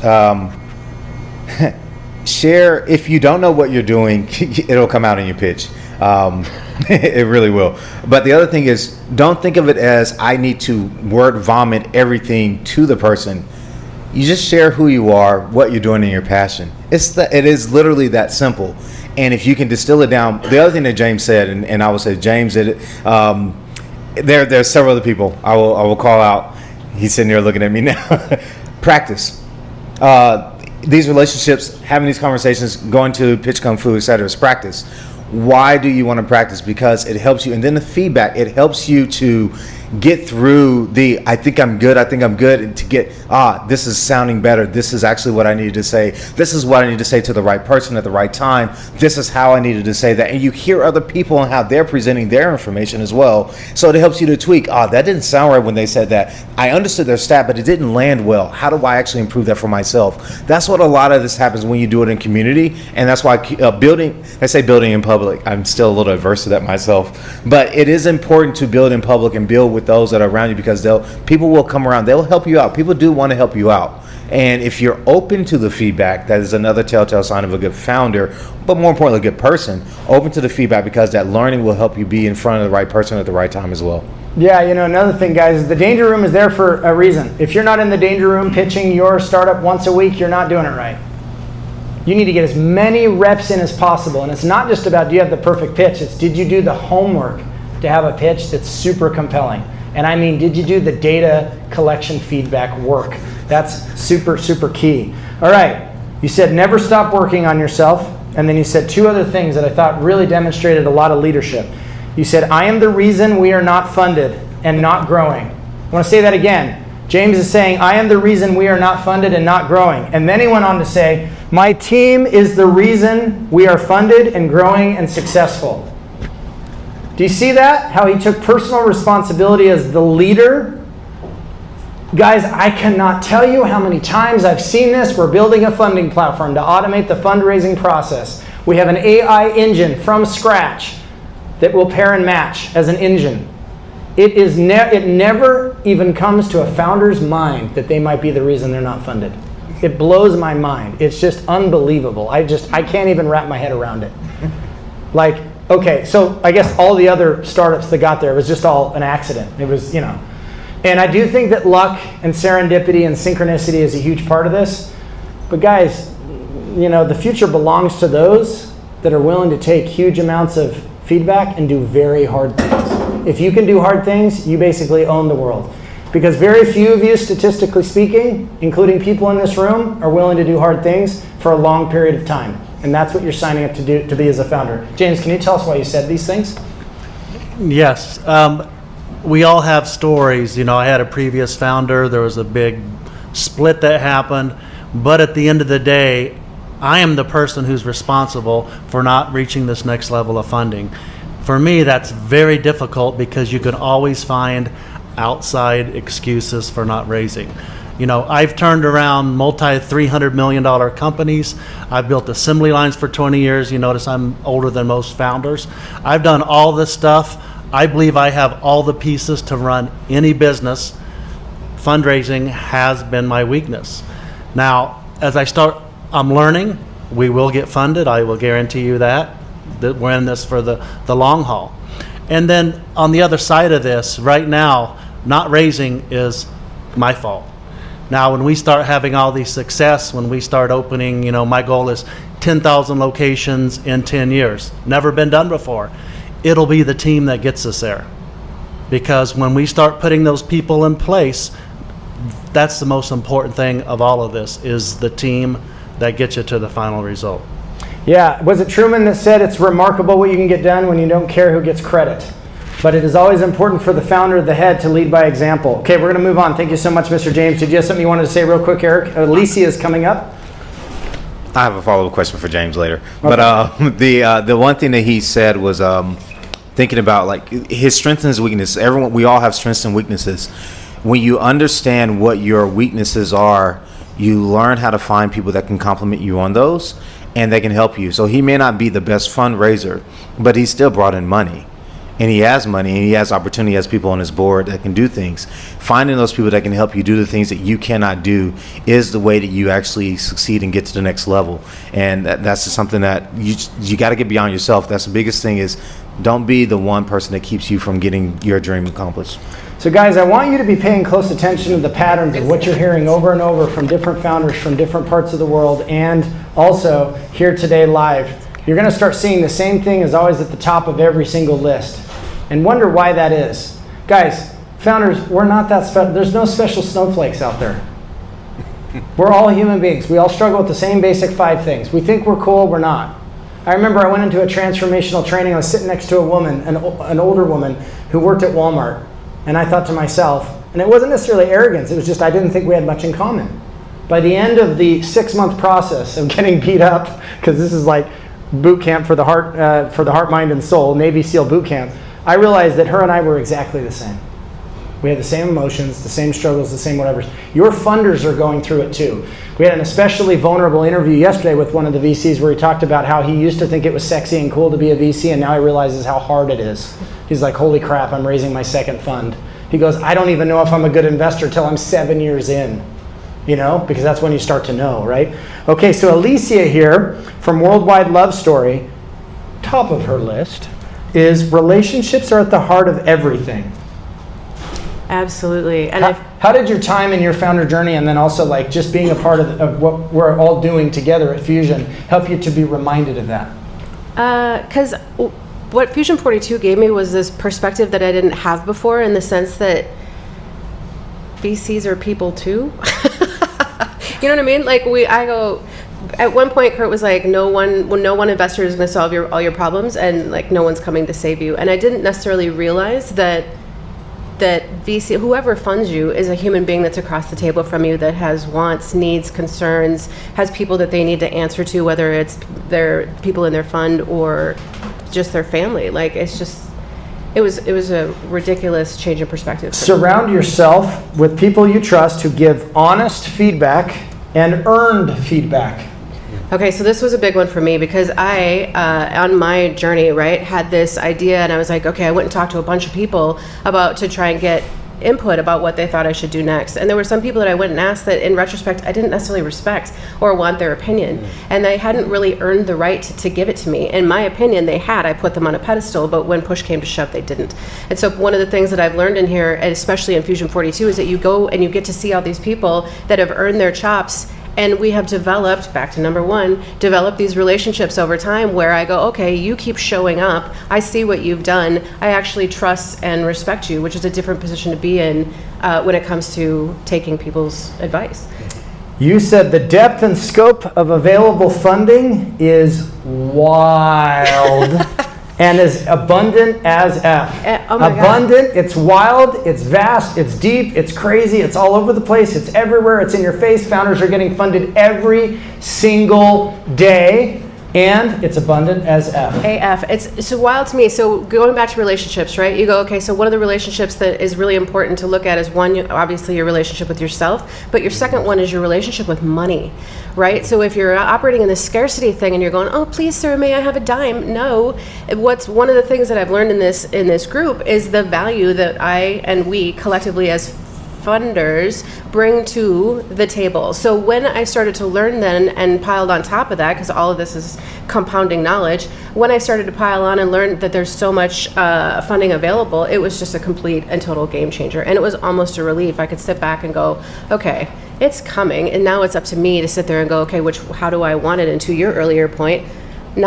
share, if you don't know what you're doing, it'll come out in your pitch. It really will. But the other thing is, don't think of it as I need to word vomit everything to the person. You just share who you are, what you're doing, and your passion. It is literally that simple. And if you can distill it down, the other thing that James said, and I would say James did it. There are several other people I will call out. He's sitting there looking at me now. Practice. These relationships, having these conversations, going to pitch kung fu, etc. is practice. Why do you want to practice? Because it helps you, and then the feedback, it helps you to get through the I think I'm good, and to get, this is sounding better. This is actually what I needed to say. This is what I need to say to the right person at the right time. This is how I needed to say that. And you hear other people and how they're presenting their information as well. So it helps you to tweak. That didn't sound right when they said that. I understood their stat, but it didn't land well. How do I actually improve that for myself? That's what a lot of this happens when you do it in community. And that's why building in public. I'm still a little adverse to that myself. But it is important to build in public and build with those that are around you, because people will come around. They'll help you out. People do want to help you out. And if you're open to the feedback, that is another telltale sign of a good founder, but more importantly, a good person. Open to the feedback, because that learning will help you be in front of the right person at the right time as well. Yeah, another thing, guys, is the danger room is there for a reason. If you're not in the danger room pitching your startup once a week, you're not doing it right. You need to get as many reps in as possible. And it's not just about, do you have the perfect pitch? It's, did you do the homework to have a pitch that's super compelling? And I mean, did you do the data collection feedback work? That's super, super key. All right, you said never stop working on yourself. And then you said two other things that I thought really demonstrated a lot of leadership. You said, I am the reason we are not funded and not growing. I want to say that again. James is saying, I am the reason we are not funded and not growing. And then he went on to say, my team is the reason we are funded and growing and successful. Do you see that? How he took personal responsibility as the leader? Guys, I cannot tell you how many times I've seen this. We're building a funding platform to automate the fundraising process. We have an AI engine from scratch that will pair and match as an engine. It never even comes to a founder's mind that they might be the reason they're not funded. It blows my mind. It's just unbelievable. I can't even wrap my head around it. Like, okay, so I guess all the other startups that got there, it was just all an accident. It was, And I do think that luck and serendipity and synchronicity is a huge part of this. But guys, the future belongs to those that are willing to take huge amounts of feedback and do very hard things. If you can do hard things, you basically own the world. Because very few of you, statistically speaking, including people in this room, are willing to do hard things for a long period of time. And that's what you're signing up to be as a founder. James, can you tell us why you said these things? Yes. We all have stories. I had a previous founder. There was a big split that happened. But at the end of the day, I am the person who's responsible for not reaching this next level of funding. For me, that's very difficult because you can always find outside excuses for not raising. I've turned around multi-$300 million companies. I've built assembly lines for 20 years. You notice I'm older than most founders. I've done all this stuff. I believe I have all the pieces to run any business. Fundraising has been my weakness. Now, as I'm learning. We will get funded. I will guarantee you that we're in this for the long haul. And then on the other side of this, right now, not raising is my fault. Now, when we start having all these success, when we start opening, my goal is 10,000 locations in 10 years. Never been done before. It'll be the team that gets us there. Because when we start putting those people in place, that's the most important thing of all of this, is the team that gets you to the final result. Yeah, was it Truman that said it's remarkable what you can get done when you don't care who gets credit? But it is always important for the founder, the head, to lead by example. Okay, we're going to move on. Thank you so much, Mr. James. Did you have something you wanted to say real quick, Eric? Alicia is coming up. I have a follow-up question for James later. Okay. But the one thing that he said was thinking about like his strengths and his weaknesses. We all have strengths and weaknesses. When you understand what your weaknesses are, you learn how to find people that can complement you on those and they can help you. So he may not be the best fundraiser, but he still brought in money. And he has money and he has opportunity, he has people on his board that can do things. Finding those people that can help you do the things that you cannot do is the way that you actually succeed and get to the next level. And that's just something that you got to get beyond yourself. That's the biggest thing, is don't be the one person that keeps you from getting your dream accomplished. So guys, I want you to be paying close attention to the patterns of what you're hearing over and over from different founders from different parts of the world, and also here today live. You're going to start seeing the same thing as always at the top of every single list, and wonder why that is. Guys, founders, we're not that special. There's no special snowflakes out there. We're all human beings. We all struggle with the same basic 5 things. We think we're cool, we're not. I remember I went into a transformational training. I was sitting next to a woman, an older woman, who worked at Walmart. And I thought to myself, and it wasn't necessarily arrogance, it was just I didn't think we had much in common. By the end of the 6-month process of getting beat up, because this is like boot camp for the heart, mind, and soul, Navy SEAL boot camp, I realized that her and I were exactly the same. We had the same emotions, the same struggles, the same whatevers. Your funders are going through it too. We had an especially vulnerable interview yesterday with one of the VCs where he talked about how he used to think it was sexy and cool to be a VC, and now he realizes how hard it is. He's like, holy crap, I'm raising my second fund. He goes, I don't even know if I'm a good investor till I'm 7 years in. You know, because that's when you start to know, right? Okay, so Alicia here from Worldwide Love Story, top of her list, is relationships are at the heart of everything. Absolutely. And how did your time in your founder journey, and then also like just being a part of what we're all doing together at Fusion, help you to be reminded of that? Because what Fusion 42 gave me was this perspective that I didn't have before, in the sense that VCs are people too. You know what I mean? Like at one point Kurt was like, no one investor is going to solve all your problems, and like no one's coming to save you. And I didn't necessarily realize that VC, whoever funds you, is a human being that's across the table from you, that has wants, needs, concerns, has people that they need to answer to, whether it's their people in their fund or just their family. Like it was a ridiculous change in perspective. Surround yourself with people you trust who give honest feedback and earned feedback. Okay, so this was a big one for me, because I, on my journey, right, had this idea, and I was like, okay, I went and talked to a bunch of people to try and get input about what they thought I should do next. And there were some people that I went and asked that, in retrospect, I didn't necessarily respect or want their opinion. And they hadn't really earned the right to give it to me. In my opinion, they had. I put them on a pedestal, but when push came to shove, they didn't. And so one of the things that I've learned in here, and especially in Fusion 42, is that you go and you get to see all these people that have earned their chops. And we have developed, back to number one, developed these relationships over time where I go, okay, you keep showing up. I see what you've done. I actually trust and respect you, which is a different position to be in when it comes to taking people's advice. You said the depth and scope of available funding is wild. And as abundant as F. Oh my God. Abundant, it's wild, it's vast, it's deep, it's crazy, it's all over the place, it's everywhere, it's in your face. Founders are getting funded every single day, and it's abundant as F. AF. It's so wild to me. So going back to relationships, right? You go, okay, so one of the relationships that is really important to look at is one, obviously your relationship with yourself, but your second one is your relationship with money, right? So if you're operating in this scarcity thing and you're going, oh, please, sir, may I have a dime? No. What's one of the things that I've learned in this group is the value that I and we collectively as funders bring to the table. So when I started to learn then, and piled on top of that, because all of this is compounding knowledge, when I started to pile on and learn that there's so much funding available, it was just a complete and total game changer. And it was almost a relief. I could sit back and go, okay, it's coming. And now it's up to me to sit there and go, okay, how do I want it? And to your earlier point, I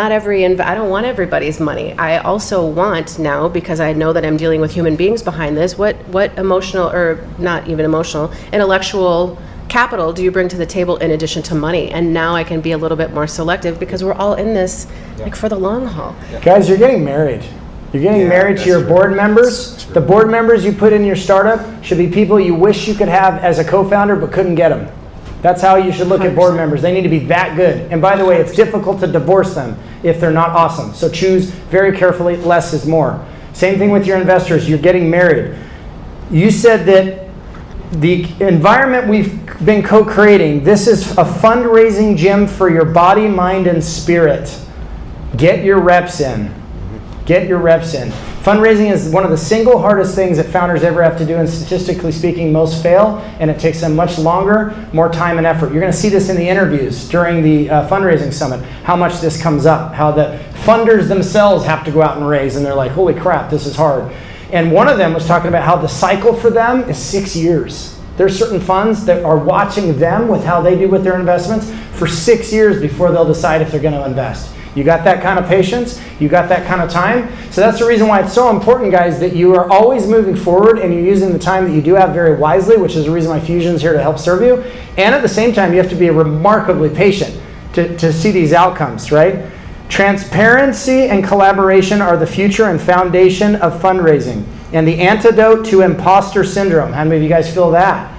don't want everybody's money. I also want now, because I know that I'm dealing with human beings behind this, what emotional, or not even emotional, intellectual capital do you bring to the table in addition to money? And now I can be a little bit more selective, because we're all in this like for the long haul. Guys, you're getting married. You're getting married to your board members. The board members you put in your startup should be people you wish you could have as a co-founder but couldn't get them. That's how you should look at board members. They need to be that good. And by the way, it's difficult to divorce them if they're not awesome. So choose very carefully. Less is more. Same thing with your investors. You're getting married. You said that the environment we've been co-creating, this is a fundraising gym for your body, mind, and spirit. Get your reps in. Get your reps in. Fundraising is one of the single hardest things that founders ever have to do, and statistically speaking, most fail, and it takes them much longer, more time and effort. You're going to see this in the interviews during the fundraising summit, how much this comes up, how the funders themselves have to go out and raise, and they're like, holy crap, this is hard. And one of them was talking about how the cycle for them is 6 years. There's certain funds that are watching them with how they do with their investments for 6 years before they'll decide if they're going to invest. You got that kind of patience, you got that kind of time. So that's the reason why it's so important, guys, that you are always moving forward and you're using the time that you do have very wisely, which is the reason why Fusion's here to help serve you. And at the same time, you have to be remarkably patient to see these outcomes, right? Transparency and collaboration are the future and foundation of fundraising. and the antidote to imposter syndrome. How many of you guys feel that?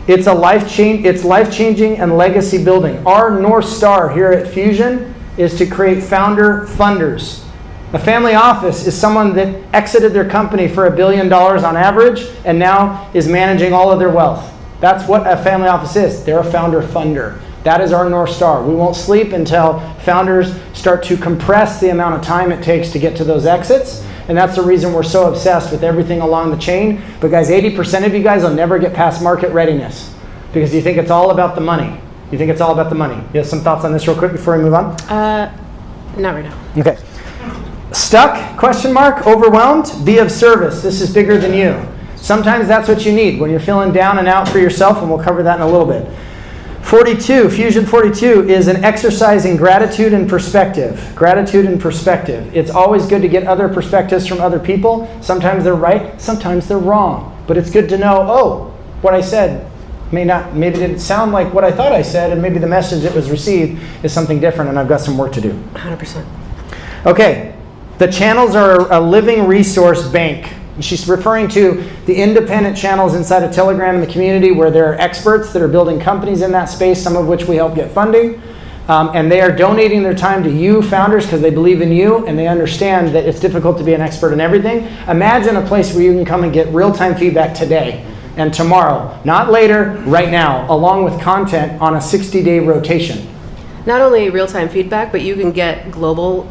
It's life-changing and legacy building. Our North Star here at Fusion is to create founder funders. A family office is someone that exited their company for $1 billion on average and now is managing all of their wealth. That's what a family office is. They're a founder funder. That is our North Star. We won't sleep until founders start to compress the amount of time it takes to get to those exits. And that's the reason we're so obsessed with everything along the chain. But guys, 80% of you guys will never get past market readiness because you think it's all about the money. You think it's all about the money. You have some thoughts on this real quick before we move on? Not right now. Okay. Stuck? Question mark. Overwhelmed? Be of service. This is bigger than you. Sometimes that's what you need when you're feeling down and out for yourself, and we'll cover that in a little bit. 42, Fusion 42 is an exercise in gratitude and perspective. Gratitude and perspective. It's always good to get other perspectives from other people. Sometimes they're right, sometimes they're wrong. But it's good to know, oh, what I said maybe didn't sound like what I thought I said, and maybe the message that was received is something different, and I've got some work to do. 100%. Okay, the channels are a living resource bank. She's referring to the independent channels inside of Telegram in the community where there are experts that are building companies in that space, some of which we help get funding. And they are donating their time to you founders because they believe in you and they understand that it's difficult to be an expert in everything. Imagine a place where you can come and get real-time feedback today and tomorrow, not later, right now, along with content on a 60-day rotation. Not only real-time feedback, but you can get global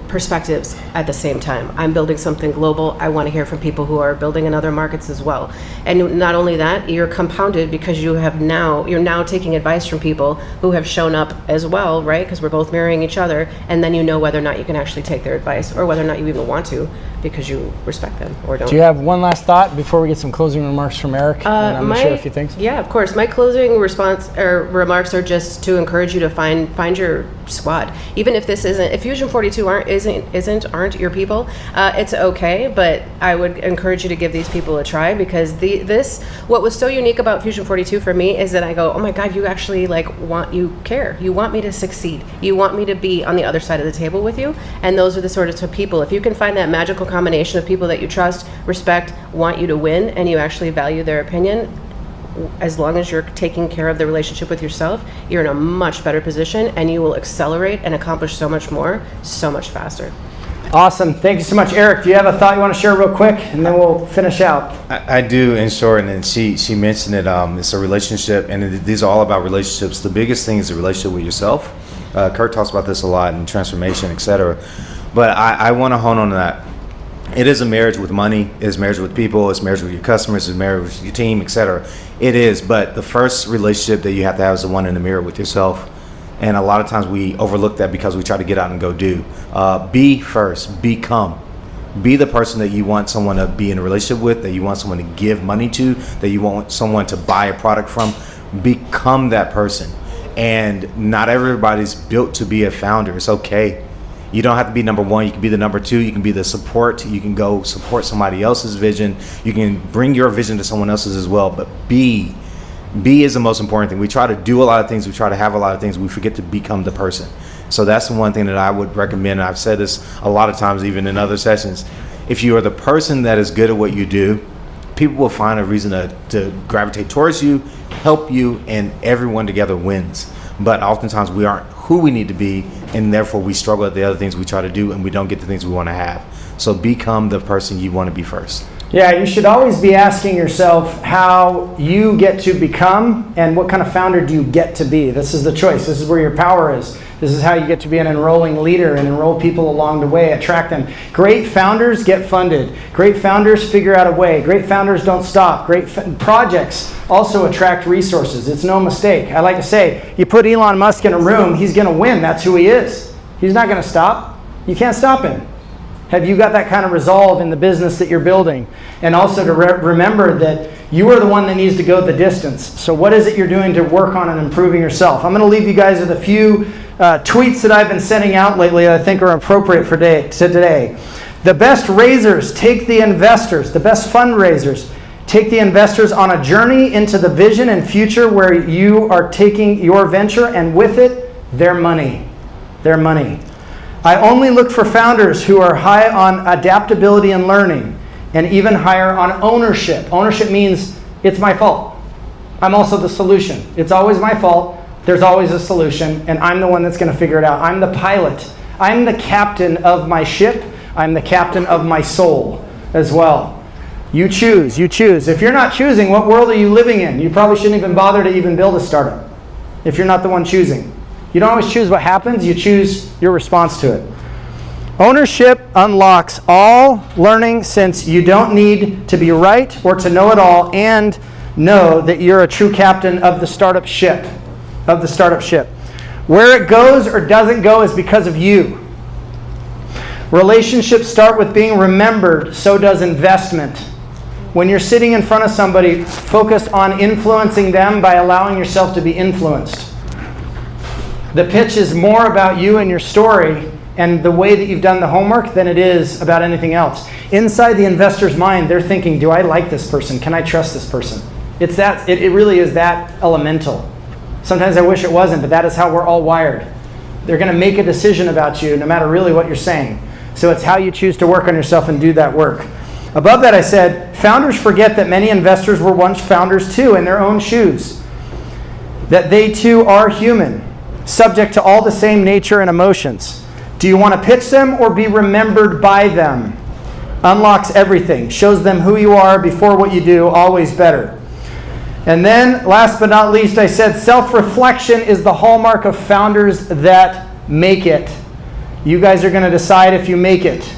perspectives at the same time. I'm building something global. I want to hear from people who are building in other markets as well. And not only that, you're compounded because you're now taking advice from people who have shown up as well, right? Because we're both mirroring each other, and then you know whether or not you can actually take their advice or whether or not you even want to because you respect them or don't. Do you have one last thought before we get some closing remarks from Eric? And I'm going to share a few things. Yeah, of course. My closing remarks are just to encourage you to find your squad. Even if this isn't, if Fusion 42 aren't your people, it's okay. But I would encourage you to give these people a try because what was so unique about Fusion 42 for me is that I go, oh my God, you actually you care. You want me to succeed. You want me to be on the other side of the table with you. And those are the sort of people. If you can find that magical combination of people that you trust, respect, want you to win, and you actually value their opinion, as long as you're taking care of the relationship with yourself, you're in a much better position and you will accelerate and accomplish so much more, so much faster. Awesome. Thank you so much. Eric, do you have a thought you want to share real quick? And then we'll finish out. I do, in short, and then she mentioned it. It's a relationship, and these are all about relationships. The biggest thing is the relationship with yourself. Kurt talks about this a lot in transformation, etc. But I want to hone on that. It is a marriage with money, it is marriage with people, it's marriage with your customers, it's marriage with your team, etc. It is, but the first relationship that you have to have is the one in the mirror with yourself. And a lot of times we overlook that because we try to get out and go do. Be first, become. Be the person that you want someone to be in a relationship with, that you want someone to give money to, that you want someone to buy a product from. Become that person. And not everybody's built to be a founder. It's okay. You don't have to be number one. You can be the number two. You can be the support. You can go support somebody else's vision. You can bring your vision to someone else's as well. But be is the most important thing. We try to do a lot of things. We try to have a lot of things. We forget to become the person. So that's the one thing that I would recommend. I've said this a lot of times, even in other sessions. If you are the person that is good at what you do, people will find a reason to gravitate towards you, help you, and everyone together wins. But oftentimes we aren't who we need to be, and therefore we struggle at the other things we try to do, and we don't get the things we want to have. So become the person you want to be first. Yeah, you should always be asking yourself how you get to become and what kind of founder do you get to be. This is the choice. This is where your power is. This is how you get to be an enrolling leader and enroll people along the way, attract them. Great founders get funded. Great founders figure out a way. Great founders don't stop. Great projects also attract resources. It's no mistake. I like to say, you put Elon Musk in a room, he's going to win. That's who he is. He's not going to stop. You can't stop him. Have you got that kind of resolve in the business that you're building? And also to remember that you are the one that needs to go the distance. So what is it you're doing to work on and improving yourself? I'm going to leave you guys with a few tweets that I've been sending out lately that I think are appropriate for today. The best raisers take the investors, the best fundraisers take the investors on a journey into the vision and future where you are taking your venture and with it, their money. Their money. I only look for founders who are high on adaptability and learning. and even higher on ownership. Ownership means it's my fault. I'm also the solution. It's always my fault. There's always a solution, and I'm the one that's going to figure it out. I'm the pilot. I'm the captain of my ship. I'm the captain of my soul as well. You choose. You choose. If you're not choosing, what world are you living in? You probably shouldn't even bother to even build a startup if you're not the one choosing. You don't always choose what happens. You choose your response to it. Ownership unlocks all learning, since you don't need to be right or to know it all, and know that you're a true captain of the startup ship. Where it goes or doesn't go is because of you. Relationships start with being remembered, so does investment. When you're sitting in front of somebody, focus on influencing them by allowing yourself to be influenced. The pitch is more about you and your story and the way that you've done the homework than it is about anything else. Inside the investor's mind, they're thinking, do I like this person? Can I trust this person? It really is that elemental. Sometimes I wish it wasn't, but that is how we're all wired. They're going to make a decision about you no matter really what you're saying. So it's how you choose to work on yourself and do that work. Above that, I said, founders forget that many investors were once founders too, in their own shoes. That they too are human, subject to all the same nature and emotions. Do you want to pitch them or be remembered by them? Unlocks everything, shows them who you are before what you do, always better. And then, last but not least, I said self-reflection is the hallmark of founders that make it. You guys are going to decide if you make it.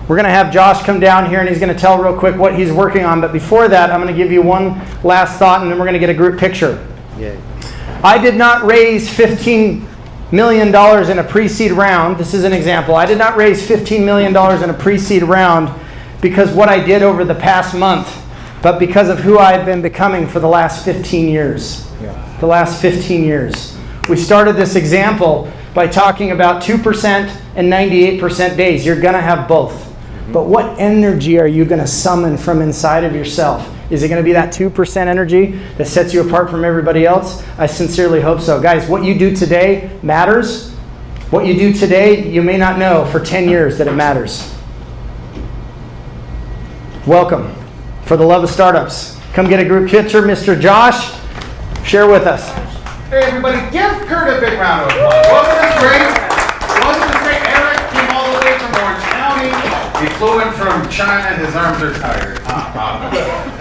We're going to have Josh come down here and he's going to tell real quick what he's working on. But before that, I'm going to give you one last thought and then we're going to get a group picture. Yay. I did not raise $15 million in a pre-seed round. This is an example. I did not raise $15 million in a pre-seed round because what I did over the past month, but because of who I've been becoming for the last 15 years. Yeah. The last 15 years. We started this example by talking about 2% and 98% days. You're going to have both. Mm-hmm. But what energy are you going to summon from inside of yourself? Is it going to be that 2% energy that sets you apart from everybody else? I sincerely hope so. Guys, what you do today matters. What you do today, you may not know for 10 years that it matters. Welcome. For the love of startups. Come get a group picture. Mr. Josh, share with us. Hey everybody, give Kurt a big round of applause. Wasn't this great? Wasn't this great? Eric came all the way from Orange County. He flew in from China. His arms are tired.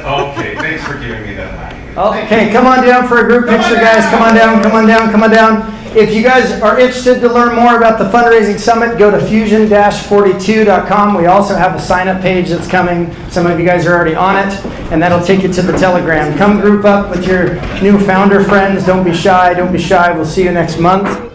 Okay, thanks for giving me that. Okay, come on down for a group picture, guys. Come on down, come on down, come on down. If you guys are interested to learn more about the Fundraising Summit, go to fusion-42.com. We also have a sign-up page that's coming. Some of you guys are already on it, and that'll take you to the Telegram. Come group up with your new founder friends. Don't be shy. Don't be shy. We'll see you next month.